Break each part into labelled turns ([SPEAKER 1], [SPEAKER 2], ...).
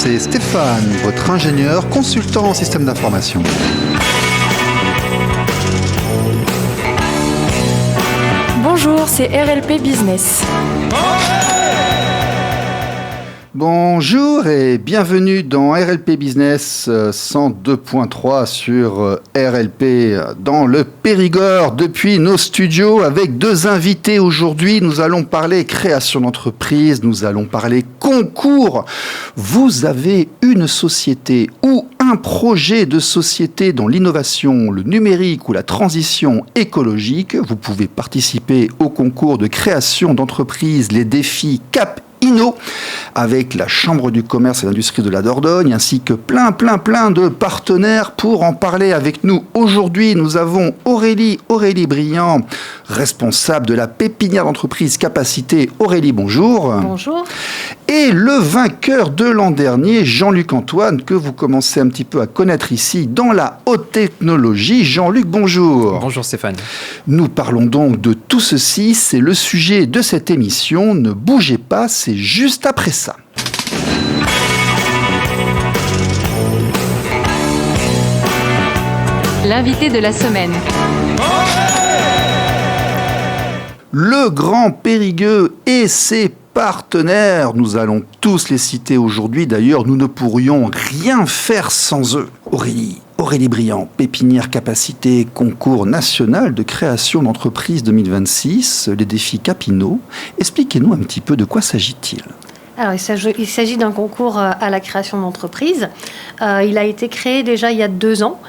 [SPEAKER 1] c'est Stéphane, votre ingénieur consultant en système d'information.
[SPEAKER 2] Bonjour, c'est RLP Business.
[SPEAKER 1] Bonjour et bienvenue dans RLP Business 102.3 sur RLP dans le Périgord depuis nos studios avec deux invités aujourd'hui. Nous allons parler création d'entreprise, nous allons parler concours. Vous avez une société ou un projet de société dans l'innovation, le numérique ou la transition écologique. Vous pouvez participer au concours de création d'entreprise, les défis Cap Inno, avec la Chambre du commerce et l'industrie de la Dordogne, ainsi que plein de partenaires. Pour en parler avec nous aujourd'hui, nous avons Aurélie Briand, responsable de la pépinière d'entreprise Capacité. Aurélie, bonjour.
[SPEAKER 2] Bonjour.
[SPEAKER 1] Et le vainqueur de l'an dernier, Jean-Luc Antoine, que vous commencez un petit peu à connaître ici dans la haute technologie. Jean-Luc, bonjour.
[SPEAKER 3] Bonjour Stéphane.
[SPEAKER 1] Nous parlons donc de tout ceci, c'est le sujet de cette émission. Ne bougez pas, c'est juste après ça.
[SPEAKER 2] L'invité de la semaine.
[SPEAKER 1] Le Grand Périgueux et ses partenaires, nous allons tous les citer aujourd'hui. D'ailleurs, nous ne pourrions rien faire sans eux. Aurélie Briand, pépinière Capacité, concours national de création d'entreprise 2026, les défis Cap Inno. Expliquez-nous un petit peu de quoi s'agit-il.
[SPEAKER 4] Alors, il s'agit d'un concours à la création d'entreprise. Il a été créé déjà il y a 2 ans.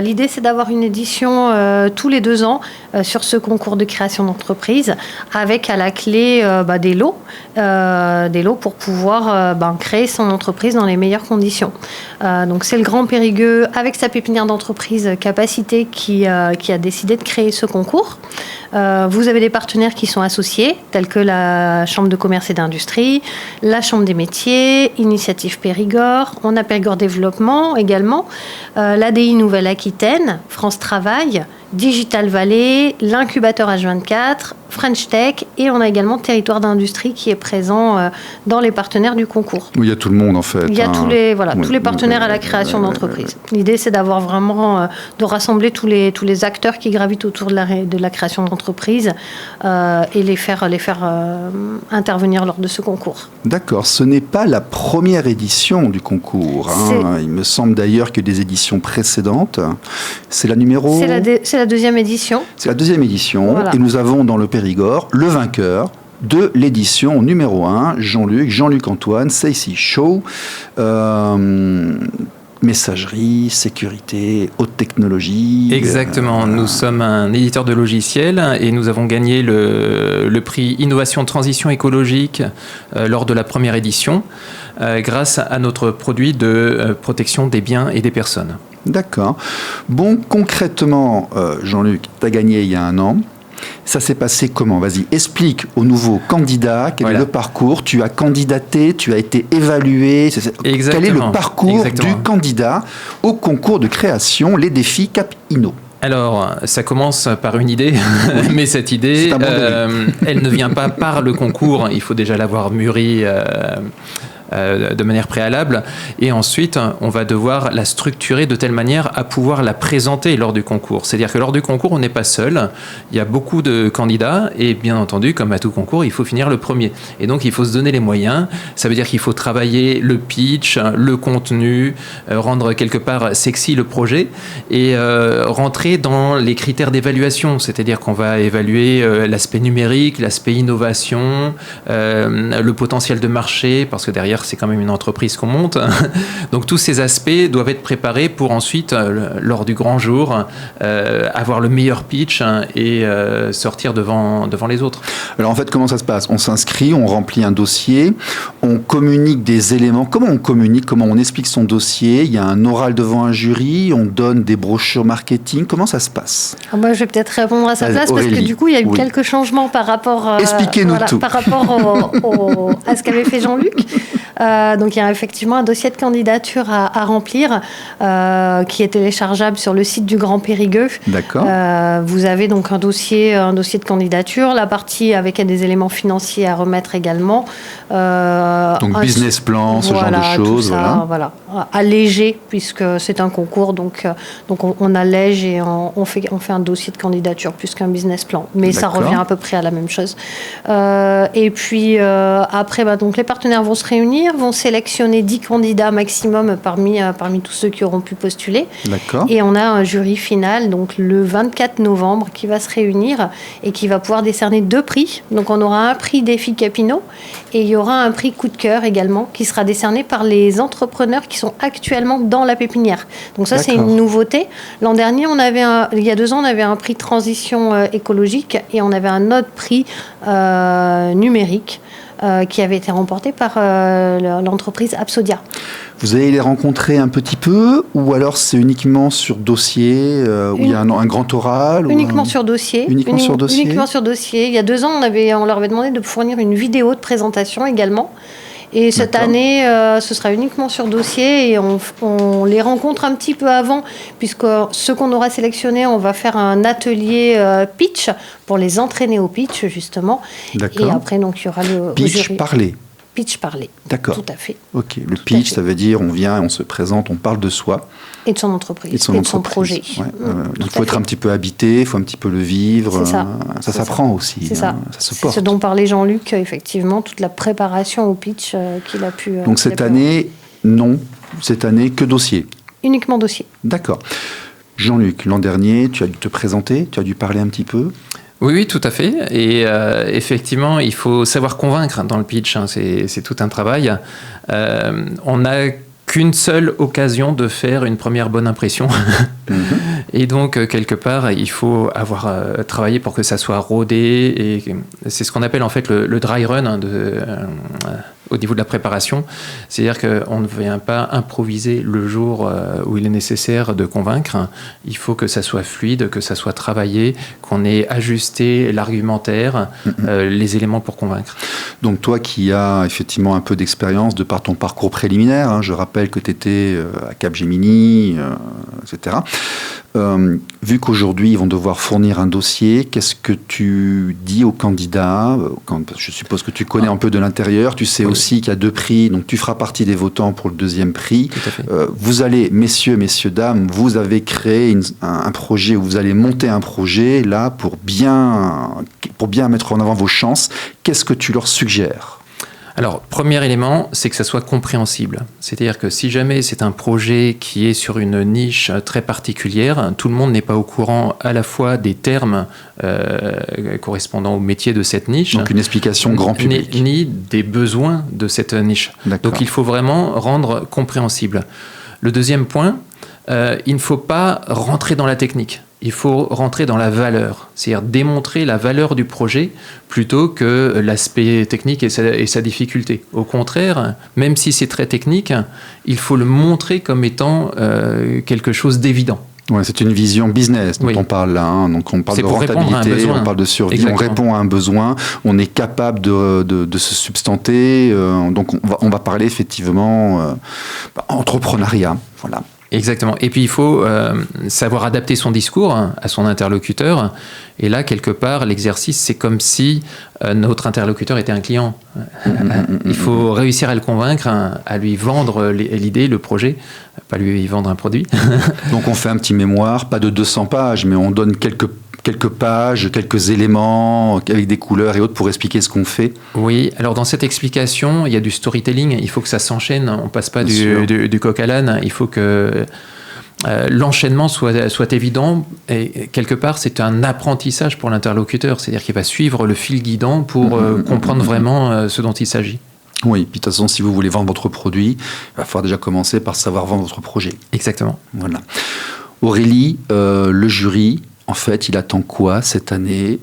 [SPEAKER 4] L'idée, c'est d'avoir une édition tous les 2 ans sur ce concours de création d'entreprise, avec à la clé des lots pour pouvoir créer son entreprise dans les meilleures conditions. Donc, c'est le Grand Périgueux, avec sa pépinière d'entreprise Capacité, qui a décidé de créer ce concours. Vous avez des partenaires qui sont associés, tels que la Chambre de commerce et d'industrie, la Chambre des métiers, Initiative Périgord, on a Périgord Développement également, l'ADI Nouvelle-Aquitaine, France Travail, Digital Valley, l'incubateur H24, French Tech, et on a également Territoire d'industrie qui est présent dans les partenaires du concours.
[SPEAKER 1] Il y a tout le monde en fait.
[SPEAKER 4] Il y a tous les partenaires à la création d'entreprise. L'idée, c'est d'avoir vraiment de rassembler tous les acteurs qui gravitent autour de la création d'entreprise et les faire intervenir lors de ce concours.
[SPEAKER 1] D'accord, ce n'est pas la première édition du concours. Il me semble d'ailleurs que des éditions précédentes. C'est la numéro...
[SPEAKER 4] C'est la 2e édition.
[SPEAKER 1] C'est la 2e édition. Voilà. Et nous avons dans le Périgord le vainqueur de l'édition numéro 1, Jean-Luc Antoine, Saïsi Show. Messagerie, sécurité, haute technologie.
[SPEAKER 3] Exactement, nous sommes un éditeur de logiciels et nous avons gagné le prix Innovation Transition écologique lors de la première édition grâce à notre produit de protection des biens et des personnes.
[SPEAKER 1] D'accord. Bon, concrètement, Jean-Luc, tu as gagné il y a 1 an. Ça s'est passé comment? Vas-y, explique aux nouveaux candidats quel est le parcours. Tu as candidaté, tu as été évalué. Quel est le parcours du candidat au concours de création, les défis Cap Inno?
[SPEAKER 3] Alors, ça commence par une idée, mais cette idée, elle ne vient pas par le concours. Il faut déjà l'avoir mûrie de manière préalable, et ensuite on va devoir la structurer de telle manière à pouvoir la présenter lors du concours. C'est-à-dire que lors du concours, on n'est pas seul, il y a beaucoup de candidats, et bien entendu, comme à tout concours, il faut finir le premier. Et donc il faut se donner les moyens. Ça veut dire qu'il faut travailler le pitch, le contenu, rendre quelque part sexy le projet, et rentrer dans les critères d'évaluation. C'est-à-dire qu'on va évaluer l'aspect numérique, l'aspect innovation, le potentiel de marché, parce que derrière c'est quand même une entreprise qu'on monte. Donc tous ces aspects doivent être préparés pour ensuite, lors du grand jour, avoir le meilleur pitch et sortir devant les autres.
[SPEAKER 1] Alors en fait, comment ça se passe? On s'inscrit, on remplit un dossier, on communique des éléments. Comment on communique? Comment on explique son dossier? Il y a un oral devant un jury, on donne des brochures marketing. Comment ça se passe?
[SPEAKER 4] Moi, je vais peut-être répondre à sa place, Aurélie, parce que du coup, il y a eu quelques changements par rapport,
[SPEAKER 1] expliquez-nous tout.
[SPEAKER 4] Par rapport à ce qu'avait fait Jean-Luc. Donc, il y a effectivement un dossier de candidature à remplir qui est téléchargeable sur le site du Grand Périgueux.
[SPEAKER 1] D'accord.
[SPEAKER 4] Vous avez donc un dossier de candidature, la partie avec des éléments financiers à remettre également.
[SPEAKER 1] Donc, business plan, ce genre de choses.
[SPEAKER 4] Tout ça, voilà. Allégé, puisque c'est un concours, donc on allège et on fait un dossier de candidature plus qu'un business plan. Mais ça revient à peu près à la même chose. Et puis après, donc les partenaires vont se réunir, vont sélectionner 10 candidats maximum parmi tous ceux qui auront pu postuler.
[SPEAKER 1] D'accord.
[SPEAKER 4] Et on a un jury final, donc le 24 novembre, qui va se réunir et qui va pouvoir décerner 2 prix. Donc on aura un prix défi Capino et il y aura un prix coup de cœur également qui sera décerné par les entrepreneurs qui sont actuellement dans la pépinière. Donc ça, c'est une nouveauté. L'an dernier, il y a 2 ans, on avait un prix transition écologique et on avait un autre prix numérique qui avait été remporté par l'entreprise Absodia.
[SPEAKER 1] Vous allez les rencontrer un petit peu ou alors c'est uniquement sur dossier où il y a un grand oral
[SPEAKER 4] Uniquement sur dossier.
[SPEAKER 1] Uniquement sur dossier.
[SPEAKER 4] Uniquement sur dossier. Il y a 2 ans, on leur avait demandé de fournir une vidéo de présentation également. Et cette année, ce sera uniquement sur dossier et on les rencontre un petit peu avant, puisque ceux qu'on aura sélectionnés, on va faire un atelier pitch pour les entraîner au pitch, justement.
[SPEAKER 1] D'accord.
[SPEAKER 4] Et après, donc, il y aura le
[SPEAKER 1] pitch parlé.
[SPEAKER 4] Pitch parlé.
[SPEAKER 1] D'accord.
[SPEAKER 4] Tout à fait.
[SPEAKER 1] Ok. Le pitch, ça veut dire on vient, on se présente, on parle de soi.
[SPEAKER 4] Et de son entreprise.
[SPEAKER 1] Et de son projet. Ouais. Donc il faut être un petit peu habité, il faut un petit peu le vivre.
[SPEAKER 4] C'est ça.
[SPEAKER 1] Ça s'apprend aussi.
[SPEAKER 4] C'est ça.
[SPEAKER 1] Ça se porte.
[SPEAKER 4] C'est ce dont parlait Jean-Luc, effectivement, toute la préparation au pitch qu'il a pu.
[SPEAKER 1] Donc cette année, non. Cette année, que dossier.
[SPEAKER 4] Uniquement dossier.
[SPEAKER 1] D'accord. Jean-Luc, l'an dernier, tu as dû te présenter, tu as dû parler un petit peu.
[SPEAKER 3] Oui, tout à fait. Et effectivement, il faut savoir convaincre dans le pitch. Hein, c'est tout un travail. On n'a qu'une seule occasion de faire une première bonne impression. Et donc, quelque part, il faut avoir travaillé pour que ça soit rodé. Et c'est ce qu'on appelle en fait le dry run hein, au niveau de la préparation. C'est-à-dire qu'on ne vient pas improviser le jour où il est nécessaire de convaincre. Il faut que ça soit fluide, que ça soit travaillé, qu'on ait ajusté l'argumentaire, les éléments pour convaincre.
[SPEAKER 1] Donc toi qui as effectivement un peu d'expérience de par ton parcours préliminaire, hein, je rappelle que tu étais à Capgemini, etc. Vu qu'aujourd'hui ils vont devoir fournir un dossier, qu'est-ce que tu dis aux candidats je suppose que tu connais un peu de l'intérieur, tu sais aussi qu'il y a 2 prix, donc tu feras partie des votants pour le 2e prix.
[SPEAKER 3] Tout à fait.
[SPEAKER 1] Vous allez, messieurs, dames, vous avez créé un projet, vous allez monter un projet là pour bien mettre en avant vos chances. Qu'est-ce que tu leur suggères ?
[SPEAKER 3] Alors, premier élément, c'est que ça soit compréhensible. C'est-à-dire que si jamais c'est un projet qui est sur une niche très particulière, tout le monde n'est pas au courant à la fois des termes correspondant au métier de cette niche.
[SPEAKER 1] Donc une explication grand public.
[SPEAKER 3] Ni des besoins de cette niche.
[SPEAKER 1] D'accord.
[SPEAKER 3] Donc il faut vraiment rendre compréhensible. Le deuxième point, il ne faut pas rentrer dans la technique. Il faut rentrer dans la valeur, c'est-à-dire démontrer la valeur du projet plutôt que l'aspect technique et sa difficulté. Au contraire, même si c'est très technique, il faut le montrer comme étant quelque chose d'évident.
[SPEAKER 1] Ouais, c'est une vision business dont on parle là. Hein. Donc on parle de rentabilité, on parle de survie, exactement. On répond à un besoin, on est capable de se substanter. Donc on va parler effectivement entrepreneuriat. Voilà.
[SPEAKER 3] Exactement. Et puis, il faut savoir adapter son discours à son interlocuteur. Et là, quelque part, l'exercice, c'est comme si notre interlocuteur était un client. Il faut réussir à le convaincre, à lui vendre l'idée, le projet, pas lui vendre un produit.
[SPEAKER 1] Donc, on fait un petit mémoire, pas de 200 pages, mais on donne quelques pages, quelques éléments avec des couleurs et autres pour expliquer ce qu'on fait.
[SPEAKER 3] Oui, alors dans cette explication, il y a du storytelling, il faut que ça s'enchaîne, on ne passe pas du coq à l'âne, il faut que l'enchaînement soit évident et quelque part c'est un apprentissage pour l'interlocuteur, c'est-à-dire qu'il va suivre le fil guidant pour comprendre vraiment ce dont il s'agit.
[SPEAKER 1] Oui, puis de toute façon, si vous voulez vendre votre produit, il va falloir déjà commencer par savoir vendre votre projet.
[SPEAKER 3] Exactement.
[SPEAKER 1] Voilà. Aurélie, le jury, en fait, il attend quoi cette année ?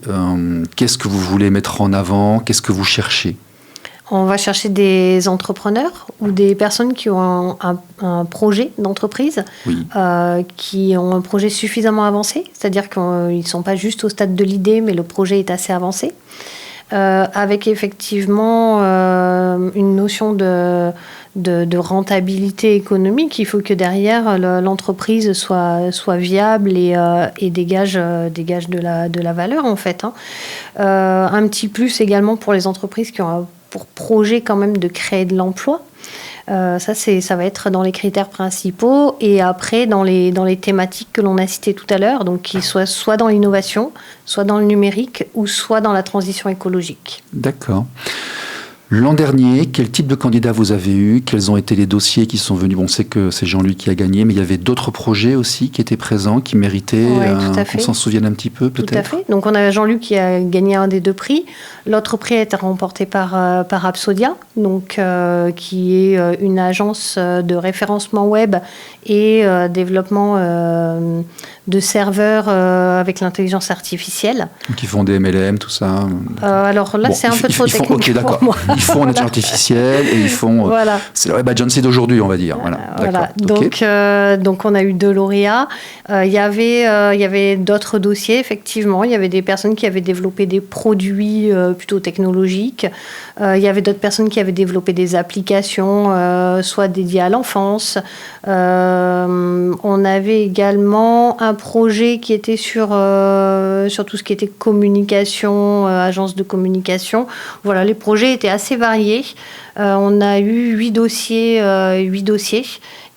[SPEAKER 1] Qu'est-ce que vous voulez mettre en avant ? Qu'est-ce que vous cherchez ?
[SPEAKER 4] On va chercher des entrepreneurs ou des personnes qui ont un projet d'entreprise, qui ont un projet suffisamment avancé, c'est-à-dire qu'ils ne sont pas juste au stade de l'idée, mais le projet est assez avancé. avec effectivement une notion de rentabilité économique. Il faut que derrière l'entreprise soit viable et dégage de la valeur en fait. Un petit plus également pour les entreprises qui ont pour projet quand même de créer de l'emploi. Ça va être dans les critères principaux et après dans les thématiques que l'on a citées tout à l'heure, donc qui soient soit dans l'innovation, soit dans le numérique ou soit dans la transition écologique.
[SPEAKER 1] D'accord. L'an dernier, quel type de candidats vous avez eu? Quels ont été les dossiers qui sont venus? Bon, on sait que c'est Jean-Luc qui a gagné, mais il y avait d'autres projets aussi qui étaient présents, qui méritaient qu'on s'en souvienne un petit peu, peut-être?
[SPEAKER 4] Tout à fait. Donc, on a Jean-Luc qui a gagné un des 2 prix. L'autre prix a été remporté par Absodia, donc, qui est une agence de référencement web et développement de serveurs avec l'intelligence artificielle.
[SPEAKER 1] Donc, ils font des MLM, tout ça?
[SPEAKER 4] Alors là, c'est un peu trop technique.
[SPEAKER 1] Ok, d'accord. Ils font l'intelligence artificielle et ils font...
[SPEAKER 4] Voilà.
[SPEAKER 1] C'est le web agency d'aujourd'hui, on va dire. Voilà.
[SPEAKER 4] Donc, on a eu 2 lauréats. Il y avait d'autres dossiers, effectivement. Il y avait des personnes qui avaient développé des produits plutôt technologiques. Il y avait d'autres personnes qui avaient développé des applications, soit dédiées à l'enfance. On avait également un projet qui était sur tout ce qui était communication, agence de communication. Voilà, les projets étaient assez variés. On a eu 8 dossiers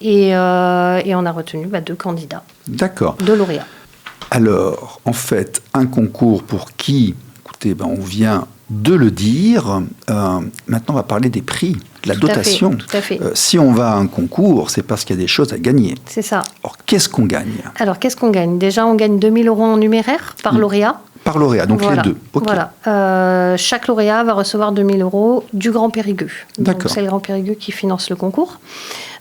[SPEAKER 4] et on a retenu 2 candidats.
[SPEAKER 1] D'accord.
[SPEAKER 4] 2 lauréats.
[SPEAKER 1] Alors, en fait, un concours pour qui, écoutez, on vient de le dire. Maintenant, on va parler des prix, de la dotation.
[SPEAKER 4] Tout à fait.
[SPEAKER 1] Si on va à un concours, c'est parce qu'il y a des choses à gagner.
[SPEAKER 4] C'est ça.
[SPEAKER 1] Alors, qu'est-ce qu'on gagne?
[SPEAKER 4] Déjà, on gagne 2 000 € en numéraire par lauréat.
[SPEAKER 1] Par lauréat, donc
[SPEAKER 4] voilà.
[SPEAKER 1] Les 2. Okay.
[SPEAKER 4] Voilà. Chaque lauréat va recevoir 2 000 € du Grand Périgueux.
[SPEAKER 1] D'accord.
[SPEAKER 4] Donc, c'est le Grand Périgueux qui finance le concours.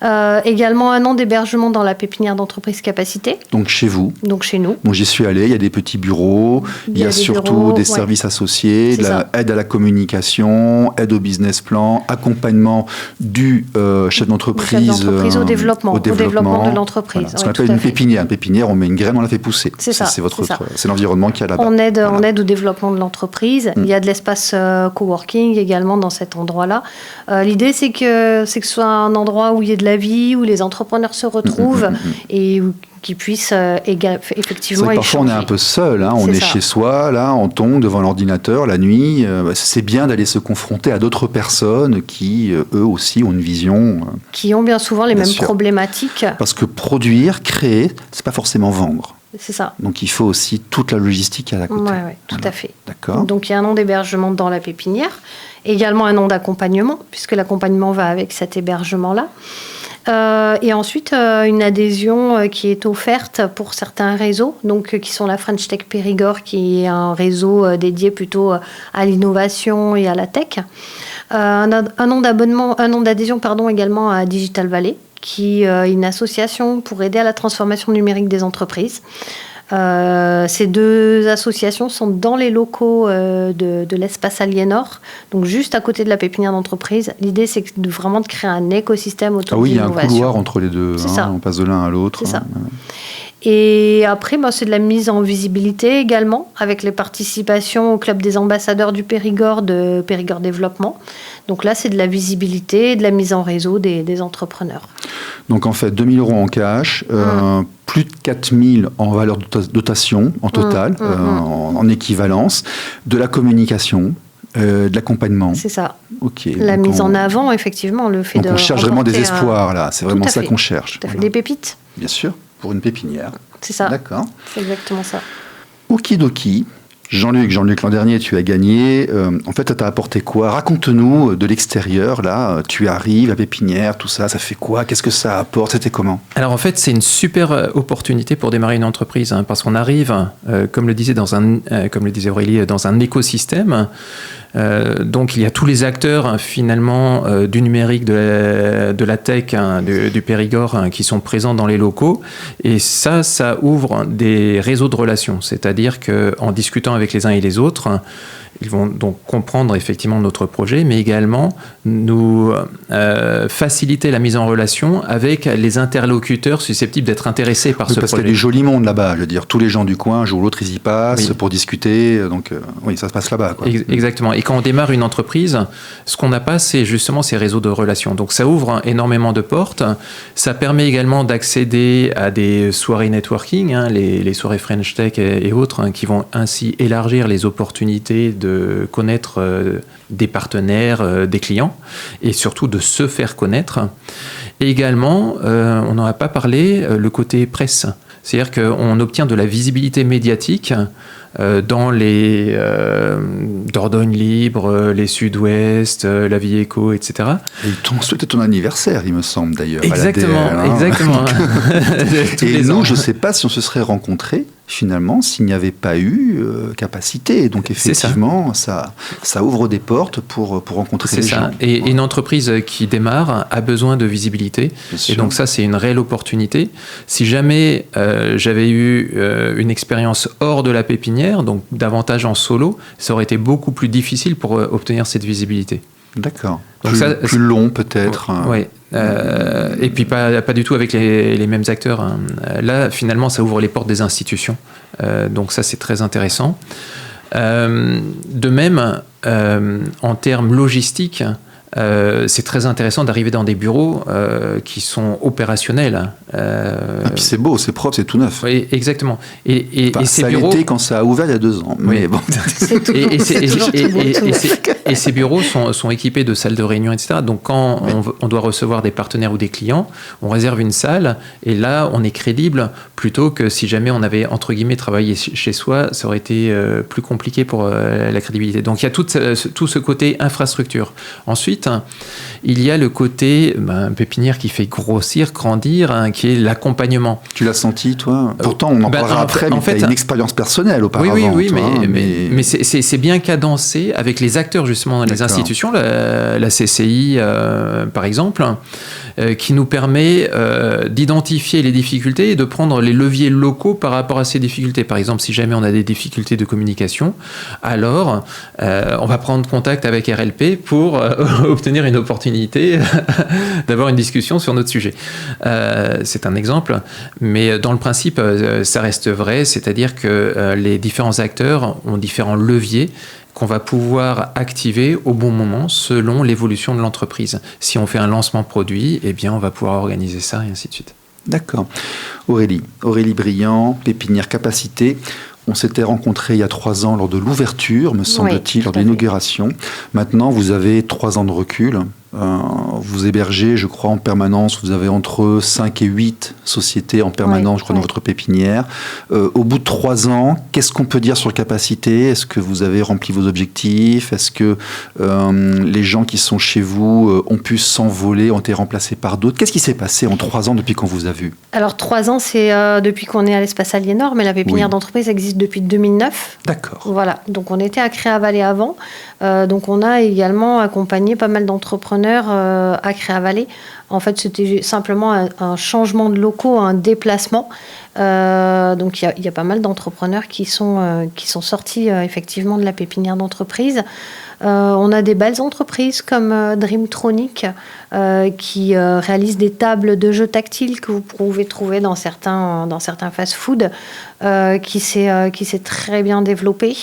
[SPEAKER 4] Également 1 an d'hébergement dans la pépinière d'entreprise Capacité. Donc
[SPEAKER 1] chez vous.
[SPEAKER 4] Donc chez nous.
[SPEAKER 1] Bon, j'y suis allé, il y a des petits bureaux, il y a surtout des services associés, aide à la communication, aide au business plan, accompagnement du chef d'entreprise
[SPEAKER 4] au développement de l'entreprise.
[SPEAKER 1] Voilà, ce qu'on appelle une pépinière. Une pépinière, on met une graine, on la fait pousser.
[SPEAKER 4] C'est ça.
[SPEAKER 1] C'est l'environnement qu'il y a là-bas.
[SPEAKER 4] On aide au développement de l'entreprise. Il y a de l'espace coworking également dans cet endroit-là. L'idée, c'est que ce soit un endroit où il y ait de la vie, où les entrepreneurs se retrouvent et qui puissent effectivement échanger.
[SPEAKER 1] Parfois, on est un peu seul. On est chez soi, là, on tombe devant l'ordinateur la nuit. C'est bien d'aller se confronter à d'autres personnes qui, eux aussi, ont une vision.
[SPEAKER 4] Qui ont bien souvent les mêmes problématiques.
[SPEAKER 1] Parce que produire, créer, c'est pas forcément vendre.
[SPEAKER 4] C'est ça.
[SPEAKER 1] Donc, il faut aussi toute la logistique à la côté.
[SPEAKER 4] Oui, tout à fait.
[SPEAKER 1] D'accord.
[SPEAKER 4] Donc, il y a un an d'hébergement dans la pépinière. Également un an d'accompagnement, puisque l'accompagnement va avec cet hébergement-là. Et ensuite, une adhésion qui est offerte pour certains réseaux, donc, qui sont la French Tech Périgord, qui est un réseau dédié plutôt à l'innovation et à la tech. Un an d'adhésion également à Digital Valley, qui est une association pour aider à la transformation numérique des entreprises. Ces 2 associations sont dans les locaux de l'espace Aliénor, donc juste à côté de la pépinière d'entreprise. L'idée, c'est vraiment de créer un écosystème autour de l'innovation.
[SPEAKER 1] Il y a un couloir entre les deux, on passe de l'un à l'autre.
[SPEAKER 4] C'est ça. Et après, c'est de la mise en visibilité également, avec les participations au Club des ambassadeurs du Périgord, de Périgord Développement. Donc là, c'est de la visibilité et de la mise en réseau des entrepreneurs. Donc
[SPEAKER 1] en fait, 2 000 € en cash, plus de 4 000 en valeur de dotation en total, en équivalence, de la communication, de l'accompagnement.
[SPEAKER 4] C'est ça.
[SPEAKER 1] Okay,
[SPEAKER 4] la mise en avant, effectivement, le fait de...
[SPEAKER 1] Donc on cherche vraiment des espoirs, là. C'est vraiment ça qu'on cherche.
[SPEAKER 4] Tout à fait. Des pépites.
[SPEAKER 1] Bien sûr, pour une pépinière.
[SPEAKER 4] C'est ça.
[SPEAKER 1] D'accord.
[SPEAKER 4] C'est exactement ça.
[SPEAKER 1] Okidoki. Jean-Luc, l'an dernier, tu as gagné. En fait, ça t'a apporté quoi? Raconte-nous de l'extérieur, là. Tu arrives, la pépinière, tout ça, ça fait quoi? Qu'est-ce que ça apporte? C'était comment?
[SPEAKER 3] Alors, en fait, c'est une super opportunité pour démarrer une entreprise, parce qu'on arrive, comme le disait Aurélie, dans un écosystème. Donc, il y a tous les acteurs, finalement, du numérique, de la tech, du Périgord, qui sont présents dans les locaux. Et ça ouvre des réseaux de relations. C'est-à-dire qu'en discutant avec les uns et les autres, Ils vont donc comprendre effectivement notre projet, mais également nous faciliter la mise en relation avec les interlocuteurs susceptibles d'être intéressés par ce projet.
[SPEAKER 1] Parce qu'il y a du joli monde là-bas, je veux dire, tous les gens du coin, un jour ou l'autre, ils y passent pour discuter, donc oui, ça se passe là-bas, quoi.
[SPEAKER 3] Exactement. Et quand on démarre une entreprise, ce qu'on n'a pas, c'est justement ces réseaux de relations. Donc ça ouvre énormément de portes. Ça permet également d'accéder à des soirées networking, les soirées French Tech et autres, qui vont ainsi élargir les opportunités de connaître des partenaires, des clients, et surtout de se faire connaître. Et également, on n'en a pas parlé, le côté presse. C'est-à-dire qu'on obtient de la visibilité médiatique dans les Dordogne Libre, les Sud-Ouest, La Vie Éco, etc.
[SPEAKER 1] Et ils t'ont souhaité ton anniversaire, il me semble d'ailleurs.
[SPEAKER 3] Exactement, exactement.
[SPEAKER 1] Et nous, je ne sais pas si on se serait rencontrés finalement s'il n'y avait pas eu capacité. Donc effectivement, ça ouvre des portes pour rencontrer les gens.
[SPEAKER 3] Et une entreprise qui démarre a besoin de visibilité. Et donc ça, c'est une réelle opportunité. Si jamais j'avais eu une expérience hors de la pépinière, donc davantage en solo, ça aurait été beaucoup plus difficile pour obtenir cette visibilité.
[SPEAKER 1] D'accord. Donc plus long peut-être.
[SPEAKER 3] Oui. Et puis pas du tout avec les mêmes acteurs. Là, finalement, ça ouvre les portes des institutions. Donc ça, c'est très intéressant. De même, en termes logistiques, c'est très intéressant d'arriver dans des bureaux qui sont opérationnels.
[SPEAKER 1] Et puis c'est beau, c'est propre, c'est tout neuf.
[SPEAKER 3] Oui, exactement. Et ces
[SPEAKER 1] ça
[SPEAKER 3] bureaux...
[SPEAKER 1] a été quand ça a ouvert il y a 2 ans. Mais bon.
[SPEAKER 3] Et ces bureaux sont équipés de salles de réunion, etc. Donc quand on doit recevoir des partenaires ou des clients, on réserve une salle et là, on est crédible plutôt que si jamais on avait, entre guillemets, travaillé chez soi, ça aurait été plus compliqué pour la crédibilité. Donc il y a tout ce côté infrastructure. Ensuite, il y a le côté pépinière qui fait grossir, grandir, qui est l'accompagnement.
[SPEAKER 1] Tu l'as senti, toi ? Pourtant, on en parlera après, mais tu as une expérience personnelle auparavant.
[SPEAKER 3] Oui, mais c'est bien cadencé avec les acteurs, justement, dans les institutions, la CCI, par exemple, qui nous permet d'identifier les difficultés et de prendre les leviers locaux par rapport à ces difficultés. Par exemple, si jamais on a des difficultés de communication, alors on va prendre contact avec RLP pour obtenir une opportunité d'avoir une discussion sur notre sujet. C'est un exemple, mais dans le principe, ça reste vrai, c'est-à-dire que les différents acteurs ont différents leviers qu'on va pouvoir activer au bon moment selon l'évolution de l'entreprise. Si on fait un lancement produit, eh bien, on va pouvoir organiser ça et ainsi de suite.
[SPEAKER 1] D'accord. Aurélie Briand, Pépinière Capacité. On s'était rencontrés il y a 3 ans lors de l'ouverture, me semble-t-il, lors de l'inauguration. Maintenant, vous avez 3 ans de recul. Vous hébergez, je crois, en permanence, vous avez entre 5 et 8 sociétés en permanence, je crois, dans votre pépinière. Au bout de 3 ans, qu'est-ce qu'on peut dire sur Capacité ? Est-ce que vous avez rempli vos objectifs ? Est-ce que les gens qui sont chez vous ont pu s'envoler, ont été remplacés par d'autres ? Qu'est-ce qui s'est passé en 3 ans depuis qu'on vous a vu ?
[SPEAKER 4] Alors 3 ans, c'est depuis qu'on est à l'Espace Aliénor, mais la pépinière d'entreprise existe depuis 2009.
[SPEAKER 1] D'accord.
[SPEAKER 4] Voilà, donc on était à Créa-Vallée avant. Donc on a également accompagné pas mal d'entrepreneurs à Créa-Vallée. En fait, c'était simplement un changement de locaux, un déplacement. Donc il y a pas mal d'entrepreneurs qui sont sortis effectivement de la pépinière d'entreprise. On a des belles entreprises comme Dreamtronic qui réalisent des tables de jeux tactiles que vous pouvez trouver dans certains fast-food, qui s'est très bien développé.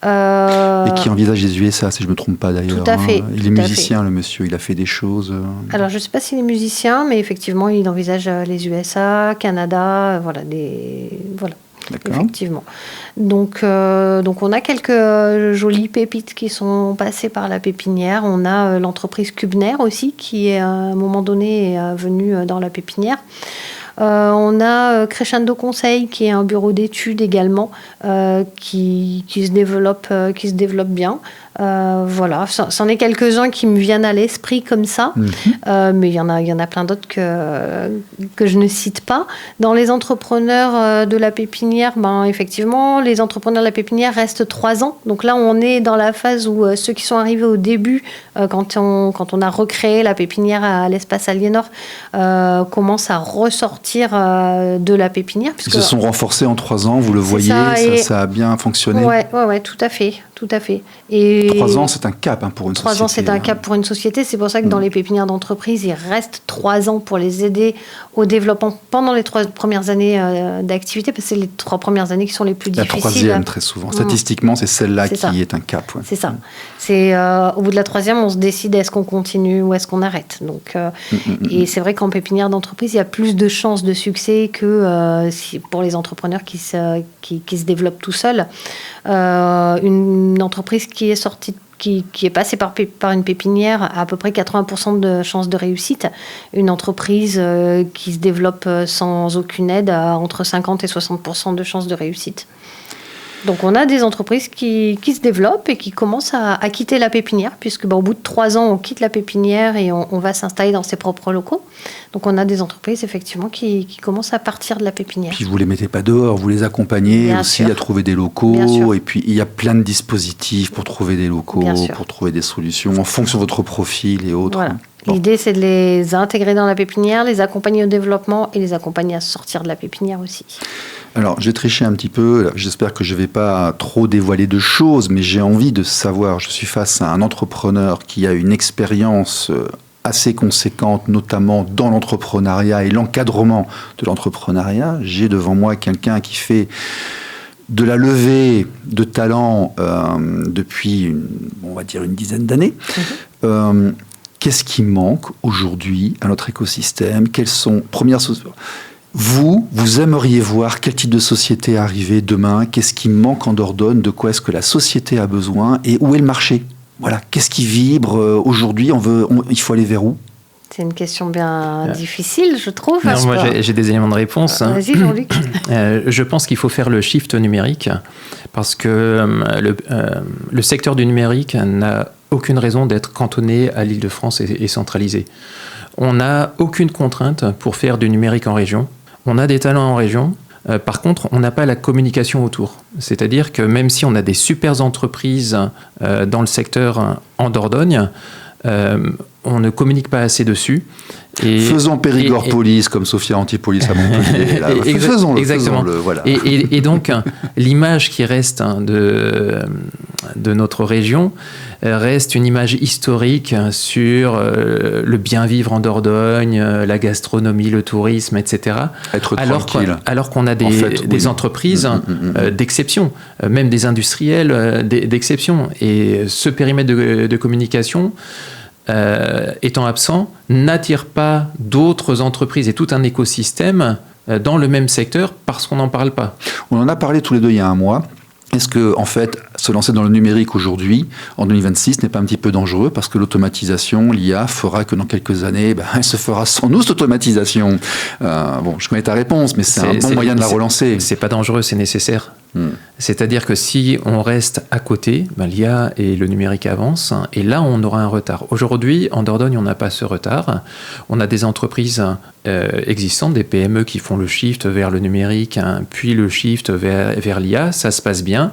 [SPEAKER 1] Et qui envisage les USA, si je ne me trompe pas d'ailleurs.
[SPEAKER 4] Tout à fait.
[SPEAKER 1] Il est musicien, le monsieur, il a fait des choses.
[SPEAKER 4] Alors je ne sais pas s'il est musicien, mais effectivement, il envisage les USA, Canada, voilà. D'accord. Effectivement. Donc on a quelques jolies pépites qui sont passées par la pépinière. On a l'entreprise Cubner aussi, qui à un moment donné est venue dans la pépinière. On a Crescendo Conseil, qui est un bureau d'études également, qui se développe bien. Voilà, c'en est quelques-uns qui me viennent à l'esprit comme ça, mais il y en a plein d'autres que je ne cite pas. Dans les entrepreneurs de la pépinière, effectivement, les entrepreneurs de la pépinière restent 3 ans. Donc là, on est dans la phase où ceux qui sont arrivés au début, quand on a recréé la pépinière à l'Espace Aliénor, commencent à ressortir sortir de la pépinière.
[SPEAKER 1] Ils se sont renforcés en 3 ans, vous le voyez, ça a bien fonctionné.
[SPEAKER 4] Oui, tout à fait. Et
[SPEAKER 1] 3 ans, c'est un cap pour une société.
[SPEAKER 4] 3 ans, c'est un cap pour une société. C'est pour ça que dans les pépinières d'entreprise, il reste 3 ans pour les aider au développement pendant les 3 premières années d'activité, parce que c'est les 3 premières années qui sont les plus difficiles.
[SPEAKER 1] La 3e, très souvent. Statistiquement, c'est celle-là qui est un cap.
[SPEAKER 4] C'est ça. C'est, au bout de la 3e, on se décide est-ce qu'on continue ou est-ce qu'on arrête. Donc, et c'est vrai qu'en pépinière d'entreprise, il y a plus de chances de succès que pour les entrepreneurs qui se développent tout seuls. Une entreprise qui est sortie, qui est passée par une pépinière a à peu près 80% de chances de réussite. Une entreprise qui se développe sans aucune aide a entre 50 et 60% de chances de réussite. Donc on a des entreprises qui se développent et qui commencent à quitter la pépinière, puisque au bout de 3 ans, on quitte la pépinière et on va s'installer dans ses propres locaux. Donc on a des entreprises effectivement qui commencent à partir de la pépinière.
[SPEAKER 1] Puis vous ne les mettez pas dehors, vous les accompagnez bien aussi sûr. À trouver des locaux. Et puis il y a plein de dispositifs pour trouver des locaux, pour trouver des solutions en fonction de votre profil et autres.
[SPEAKER 4] Voilà. Bon. L'idée, c'est de les intégrer dans la pépinière, les accompagner au développement et les accompagner à sortir de la pépinière aussi.
[SPEAKER 1] Alors, j'ai triché un petit peu. J'espère que je ne vais pas trop dévoiler de choses, mais j'ai envie de savoir. Je suis face à un entrepreneur qui a une expérience assez conséquente, notamment dans l'entrepreneuriat et l'encadrement de l'entrepreneuriat. J'ai devant moi quelqu'un qui fait de la levée de talent depuis, on va dire, une dizaine d'années. Qu'est-ce qui manque aujourd'hui à notre écosystème? Quelles sont premières Vous aimeriez voir quel type de société arriver demain? Qu'est-ce qui manque en Dordogne? De quoi est-ce que la société a besoin? Et où est le marché? Voilà, qu'est-ce qui vibre aujourd'hui? Il faut aller vers où?
[SPEAKER 4] C'est une question bien difficile, je trouve.
[SPEAKER 3] Non, moi, j'ai des éléments de réponse.
[SPEAKER 4] Vas-y, Jean-Luc.
[SPEAKER 3] Je pense qu'il faut faire le shift numérique parce que le secteur du numérique n'a aucune raison d'être cantonné à l'Île-de-France et centralisé. On n'a aucune contrainte pour faire du numérique en région. On a des talents en région. Par contre, on n'a pas la communication autour. C'est-à-dire que même si on a des super entreprises dans le secteur en Dordogne, on ne communique pas assez dessus.
[SPEAKER 1] Faisons Périgord Police comme Sophia Antipolis à Montpellier. Faisons-le.
[SPEAKER 3] Exactement.
[SPEAKER 1] Voilà.
[SPEAKER 3] Et donc, l'image qui reste de notre région reste une image historique sur le bien vivre en Dordogne, la gastronomie, le tourisme, etc.
[SPEAKER 1] Être tranquille.
[SPEAKER 3] Alors qu'on a des entreprises d'exception, même des industriels d'exception. Et ce périmètre de communication étant absent, n'attire pas d'autres entreprises et tout un écosystème dans le même secteur parce qu'on n'en parle pas.
[SPEAKER 1] On en a parlé tous les deux il y a un mois. Est-ce que, en fait, se lancer dans le numérique aujourd'hui, en 2026, n'est pas un petit peu dangereux parce que l'automatisation, l'IA, fera que dans quelques années, elle se fera sans nous, cette automatisation. Je connais ta réponse, mais c'est un bon moyen de la relancer.
[SPEAKER 3] C'est pas dangereux, c'est nécessaire. C'est-à-dire que si on reste à côté, l'IA et le numérique avancent, et là, on aura un retard. Aujourd'hui, en Dordogne, on n'a pas ce retard. On a des entreprises existantes, des PME qui font le shift vers le numérique, puis le shift vers l'IA. Ça se passe bien.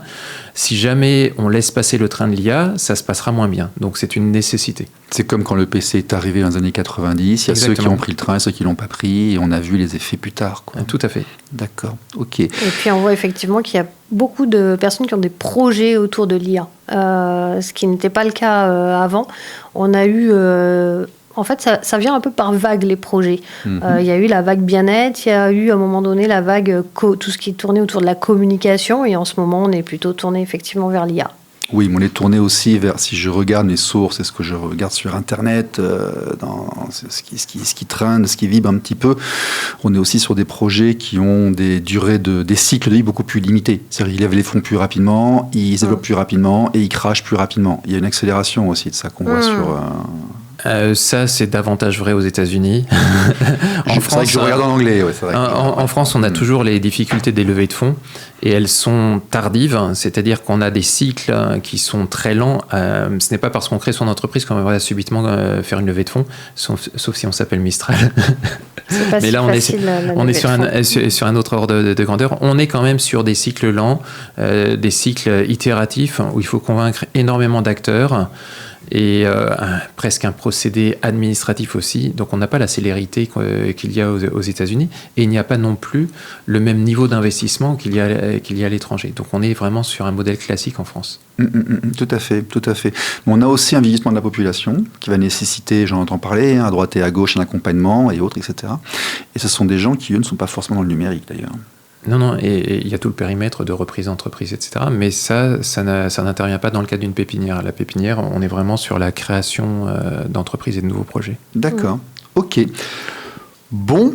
[SPEAKER 3] Si jamais on laisse passer le train de l'IA, ça se passera moins bien. Donc c'est une nécessité. C'est
[SPEAKER 1] comme quand le PC est arrivé dans les années 90. Il y a ceux qui ont pris le train et ceux qui ne l'ont pas pris. Et on a vu les effets plus tard.
[SPEAKER 3] Tout à fait.
[SPEAKER 1] D'accord, ok.
[SPEAKER 4] Et puis on voit effectivement qu'il y a beaucoup de personnes qui ont des projets autour de l'IA. Ce qui n'était pas le cas avant. On a eu... En fait, ça vient un peu par vague, les projets. Il y a eu la vague bien-être, il y a eu à un moment donné la vague tout ce qui tournait autour de la communication, et en ce moment, on est plutôt tourné effectivement vers l'IA.
[SPEAKER 1] Oui, mais on est tourné aussi vers, si je regarde mes sources et ce que je regarde sur Internet, dans ce qui traîne, ce qui vibre un petit peu, on est aussi sur des projets qui ont des durées des cycles de vie beaucoup plus limités. C'est-à-dire qu'ils lèvent les fonds plus rapidement, ils se développent plus rapidement et ils crachent plus rapidement. Il y a une accélération aussi de ça qu'on voit sur...
[SPEAKER 3] Ça, c'est davantage vrai aux États-Unis.
[SPEAKER 1] En France, je regarde en anglais. Ouais, c'est vrai.
[SPEAKER 3] En France, on a toujours les difficultés des levées de fonds et elles sont tardives, c'est-à-dire qu'on a des cycles qui sont très lents. Ce n'est pas parce qu'on crée son entreprise qu'on va subitement faire une levée de fonds, sauf si on s'appelle Mistral. Mais là, on est sur un autre ordre de grandeur. On est quand même sur des cycles lents, des cycles itératifs où il faut convaincre énormément d'acteurs. et presque un procédé administratif aussi. Donc on n'a pas la célérité qu'il y a aux États-Unis, et il n'y a pas non plus le même niveau d'investissement qu'il y a à l'étranger. Donc on est vraiment sur un modèle classique en France.
[SPEAKER 1] Tout à fait. On a aussi un vieillissement de la population qui va nécessiter, j'en entends parler, à droite et à gauche, un accompagnement et autres, etc. Et ce sont des gens qui, eux, ne sont pas forcément dans le numérique, d'ailleurs.
[SPEAKER 3] Non, et il y a tout le périmètre de reprise d'entreprise, etc. Mais ça n'intervient pas dans le cadre d'une pépinière. La pépinière, on est vraiment sur la création d'entreprises et de nouveaux projets.
[SPEAKER 1] D'accord, ok. Bon,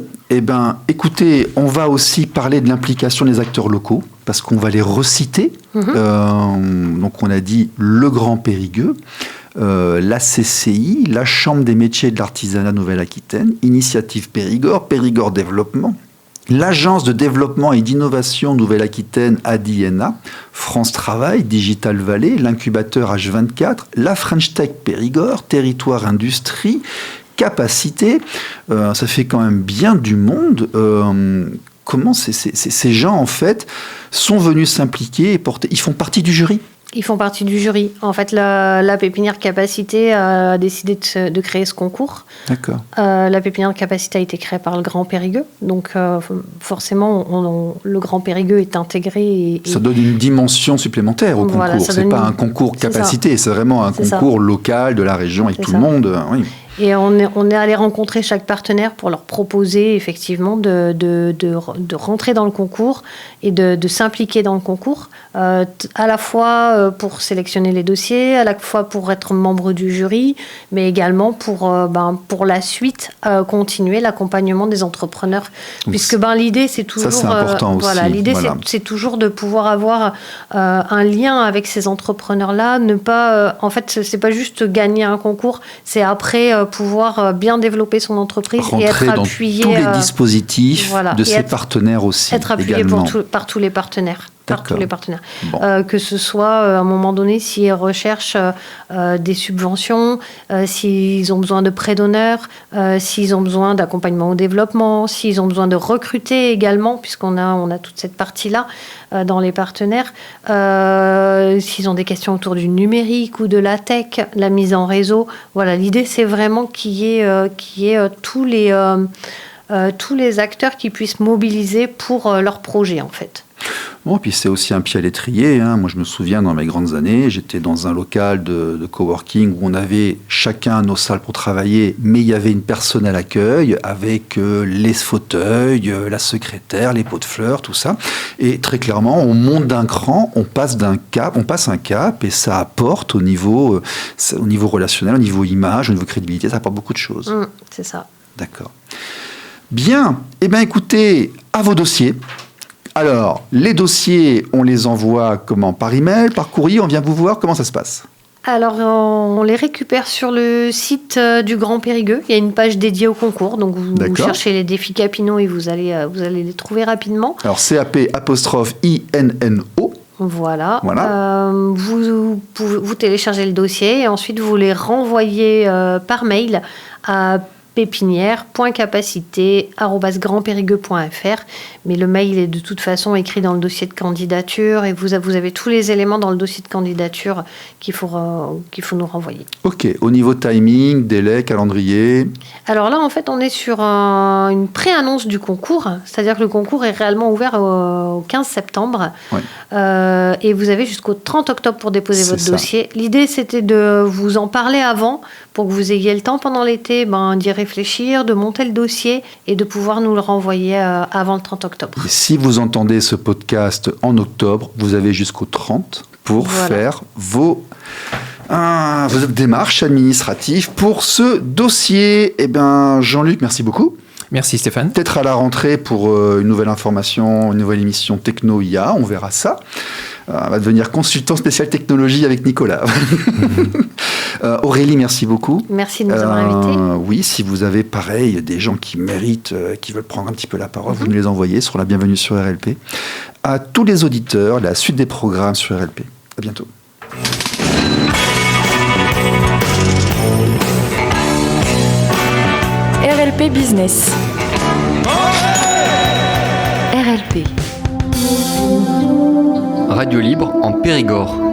[SPEAKER 1] écoutez, on va aussi parler de l'implication des acteurs locaux, parce qu'on va les reciter. Donc on a dit le Grand Périgueux, la CCI, la Chambre des métiers de l'artisanat Nouvelle-Aquitaine, Initiative Périgord, Périgord Développement, l'Agence de développement et d'innovation Nouvelle-Aquitaine ADIENA, France Travail, Digital Valley, l'incubateur H24, la French Tech Périgord, Territoire Industrie, Capacité. Ça fait quand même bien du monde. Comment ces gens, en fait, sont venus s'impliquer et porter... Ils font partie du jury ?
[SPEAKER 4] Ils font partie du jury. En fait, la pépinière Capacité a décidé de créer ce concours.
[SPEAKER 1] D'accord.
[SPEAKER 4] La pépinière Capacité a été créée par le Grand Périgueux. Donc, forcément, le Grand Périgueux est intégré.
[SPEAKER 1] Ça donne une dimension supplémentaire au concours. C'est pas un concours Capacité, c'est vraiment un concours local de la région avec tout le monde. Oui.
[SPEAKER 4] Et on est allé rencontrer chaque partenaire pour leur proposer effectivement de rentrer dans le concours et de s'impliquer dans le concours, à la fois pour sélectionner les dossiers, à la fois pour être membre du jury, mais également pour la suite continuer l'accompagnement des entrepreneurs. Donc, puisque l'idée c'est toujours...
[SPEAKER 1] Ça c'est important aussi.
[SPEAKER 4] L'idée c'est toujours de pouvoir avoir un lien avec ces entrepreneurs-là, ne pas... en fait, c'est pas juste gagner un concours, c'est après... pouvoir bien développer son entreprise et être appuyé
[SPEAKER 1] dans tous les dispositifs de ses partenaires aussi.
[SPEAKER 4] Être appuyé par tous les partenaires.
[SPEAKER 1] Bon.
[SPEAKER 4] Que ce soit à un moment donné s'ils recherchent des subventions, s'ils ont besoin de prêts d'honneur, s'ils ont besoin d'accompagnement au développement, s'ils ont besoin de recruter également, puisqu'on a toute cette partie-là dans les partenaires, s'ils ont des questions autour du numérique ou de la tech, la mise en réseau. Voilà, l'idée c'est vraiment qu'il y ait tous les acteurs qui puissent mobiliser pour leur projet en fait.
[SPEAKER 1] Bon, puis c'est aussi un pied à l'étrier. Moi, je me souviens, dans mes grandes années, j'étais dans un local de coworking où on avait chacun nos salles pour travailler, mais il y avait une personne à l'accueil avec les fauteuils, la secrétaire, les pots de fleurs, tout ça. Et très clairement, on monte d'un cran, on passe un cap, et ça apporte au niveau relationnel, au niveau image, au niveau crédibilité, ça apporte beaucoup de choses.
[SPEAKER 4] C'est ça.
[SPEAKER 1] D'accord. Bien. Écoutez, à vos dossiers. Alors, les dossiers, on les envoie comment ? Par email, par courrier ? On vient vous voir ? Comment ça se passe ?
[SPEAKER 4] Alors, on les récupère sur le site du Grand Périgueux. Il y a une page dédiée au concours. Donc, vous cherchez les défis Capino et vous allez les trouver rapidement.
[SPEAKER 1] Alors, CAP'-INNO.
[SPEAKER 4] Voilà. Vous téléchargez le dossier et ensuite, vous les renvoyez par mail à pépinière.capacité@grandpérigueux.fr, mais le mail est de toute façon écrit dans le dossier de candidature et vous avez tous les éléments dans le dossier de candidature qu'il faut nous renvoyer.
[SPEAKER 1] Ok, au niveau timing, délai, calendrier.
[SPEAKER 4] Alors là, en fait, on est sur une pré-annonce du concours, c'est-à-dire que le concours est réellement ouvert au 15 septembre.
[SPEAKER 1] Ouais.
[SPEAKER 4] Et vous avez jusqu'au 30 octobre pour déposer votre dossier. L'idée, c'était de vous en parler avant pour que vous ayez le temps pendant l'été d'y réfléchir, de monter le dossier et de pouvoir nous le renvoyer avant le 30 octobre.
[SPEAKER 1] Et si vous entendez ce podcast en octobre, vous avez jusqu'au 30 pour faire vos démarches administratives pour ce dossier. Jean-Luc, merci beaucoup.
[SPEAKER 3] Merci Stéphane.
[SPEAKER 1] Peut-être à la rentrée pour une nouvelle information, une nouvelle émission Techno-IA, on verra ça. On va devenir consultant spécial technologie avec Nicolas. Aurélie, merci beaucoup.
[SPEAKER 4] Merci de nous avoir invités.
[SPEAKER 1] Oui, si vous avez pareil des gens qui méritent, qui veulent prendre un petit peu la parole, vous nous les envoyez, seront la bienvenue sur RLP. À tous les auditeurs, la suite des programmes sur RLP. À bientôt.
[SPEAKER 2] RLP Business. RLP.
[SPEAKER 5] Radio libre en Périgord.